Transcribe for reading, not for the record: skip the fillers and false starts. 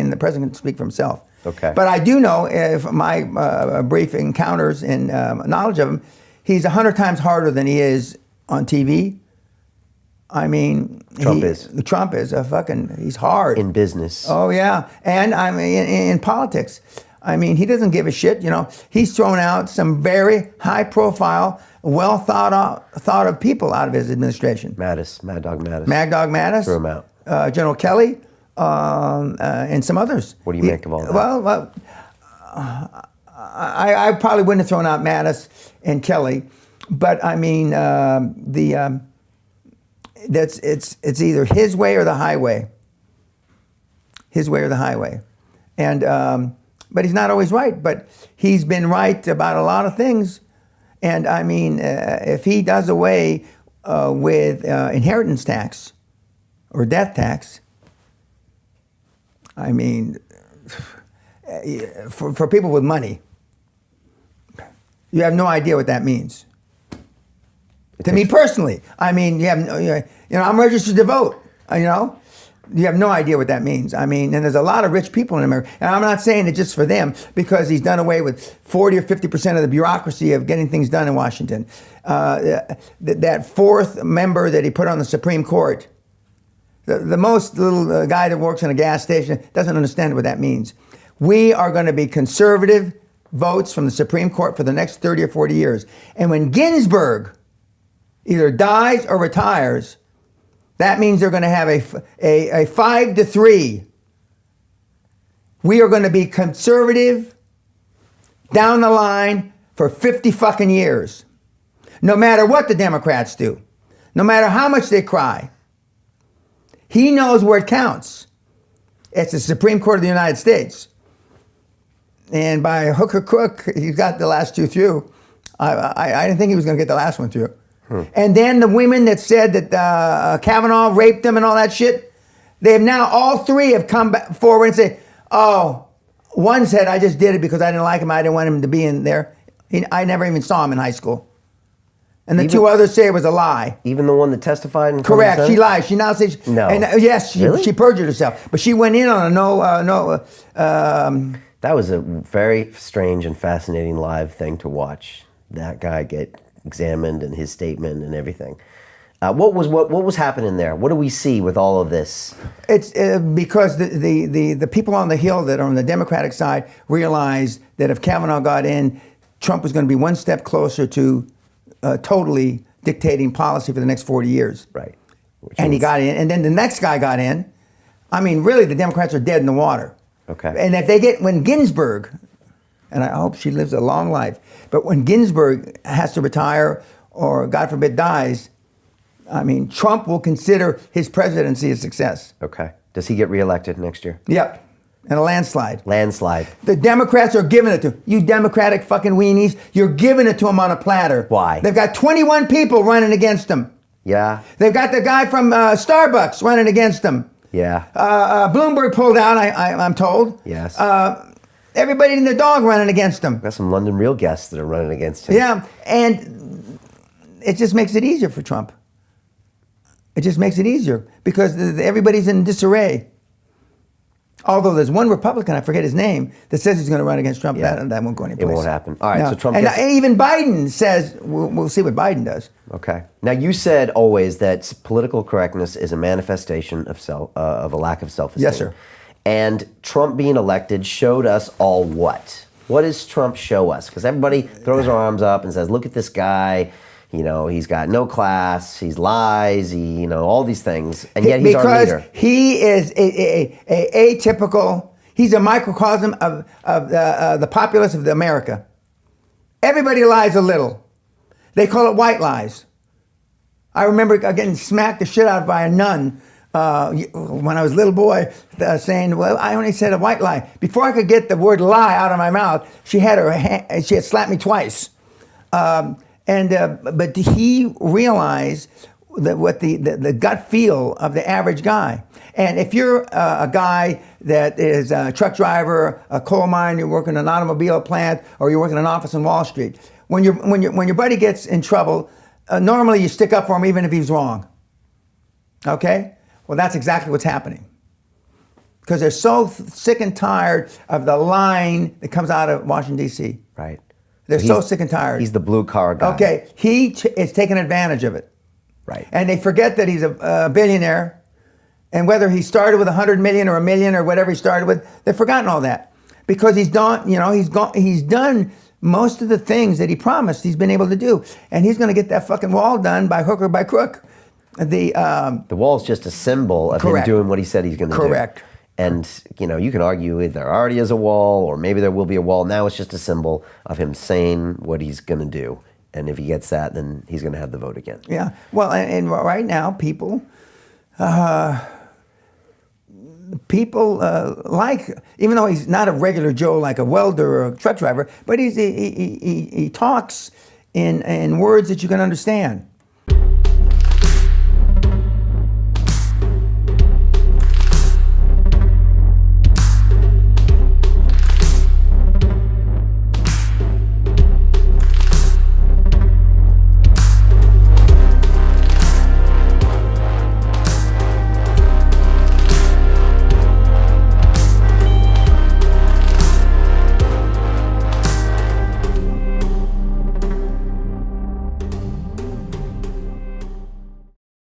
opinion. The president can speak for himself. Okay. But I do know, if my brief encounters and knowledge of him, he's 100 times harder than he is on TV. I mean, Trump is he's hard. In business. Oh, yeah. And I mean, in politics. I mean, he doesn't give a shit. You know, he's thrown out some very high profile, well thought of people out of his administration. Mad Dog Mattis. Mad Dog Mattis. Threw him out. General Kelly, and some others. What do you make of all that? Well, I probably wouldn't have thrown out Mattis and Kelly, but I mean, it's either his way or the highway. His way or the highway, and but he's not always right. But he's been right about a lot of things, and I mean, if he does away with inheritance tax or death tax, I mean, for people with money, you have no idea what that means. To me personally, I mean, I'm registered to vote. You have no idea what that means. I mean, and there's a lot of rich people in America, and I'm not saying it just for them, because he's done away with 40 or 50% of the bureaucracy of getting things done in Washington. That fourth member that he put on the Supreme Court, the most little guy that works in a gas station, doesn't understand what that means. We are going to be conservative votes from the Supreme Court for the next 30 or 40 years. And when Ginsburg either dies or retires, that means they're going to have a 5-3. We are going to be conservative down the line for 50 fucking years. No matter what the Democrats do. No matter how much they cry. He knows where it counts. It's the Supreme Court of the United States. And by hook or crook, he got the last two through. I didn't think he was going to get the last one through. And then the women that said that Kavanaugh raped them and all that shit, they have now, all three have come back forward and said, oh, one said, I just did it because I didn't like him. I didn't want him to be in there. I never even saw him in high school. And the two others say it was a lie. Even the one that testified in Correct. She lied. She now says, no. And, yes, Really? she perjured herself. But she went in on a that was a very strange and fascinating live thing to watch. That guy get examined and his statement and everything. What was happening there? What do we see with all of this? It's because the people on the Hill that are on the Democratic side realized that if Kavanaugh got in, Trump was going to be one step closer to totally dictating policy for the next 40 years. Right. And he got in, and then the next guy got in. I mean, really, the Democrats are dead in the water. Okay. And if when Ginsburg, and I hope she lives a long life, but when Ginsburg has to retire or, God forbid, dies, I mean, Trump will consider his presidency a success. Okay. Does he get reelected next year? Yep. And a landslide. Landslide. The Democrats are giving it to him. You Democratic fucking weenies, you're giving it to him on a platter. Why? They've got 21 people running against him. Yeah. They've got the guy from Starbucks running against him. Yeah. Bloomberg pulled out, I'm told. Yes. Everybody in the dog running against him. Got some London Real guests that are running against him. Yeah, and it just makes it easier for Trump. It just makes it easier because everybody's in disarray. Although there's one Republican, I forget his name, that says he's going to run against Trump. Yeah. That won't go anyplace. It won't happen. All right, No. so Trump and gets... even Biden says, we'll see what Biden does. Okay. Now, you said always that political correctness is a manifestation of a lack of self-esteem. Yes, sir. And Trump being elected showed us all what? What does Trump show us? Because everybody throws their arms up and says, look at this guy. You know, he's got no class, he's lies, all these things. And yet he's our leader. Because he is atypical, he's a microcosm of the populace of America. Everybody lies a little. They call it white lies. I remember getting smacked the shit out of by a nun when I was a little boy, saying, well, I only said a white lie. Before I could get the word lie out of my mouth, she had slapped me twice. But he realized that what the gut feel of the average guy. And if you're a guy that is a truck driver, a coal mine, you're working in an automobile plant, or you're working in an office on Wall Street, when your buddy gets in trouble, normally you stick up for him even if he's wrong. Okay? Well, that's exactly what's happening. because they're so sick and tired of the line that comes out of Washington, D.C. Right. They're so sick and tired. He's the blue collar guy. Okay, he is taking advantage of it. Right. And they forget that he's a billionaire, and whether he started with 100 million or a million or whatever he started with, they've forgotten all that because he's done. He's done most of the things that he promised. He's been able to do, and he's going to get that fucking wall done by hook or by crook. The wall's just a symbol of him doing what he said he's going to do. Correct. And, you can argue if there already is a wall or maybe there will be a wall. Now it's just a symbol of him saying what he's going to do. And if he gets that, then he's going to have the vote again. Yeah. Well, and right now, people like, even though he's not a regular Joe like a welder or a truck driver, but he talks in words that you can understand.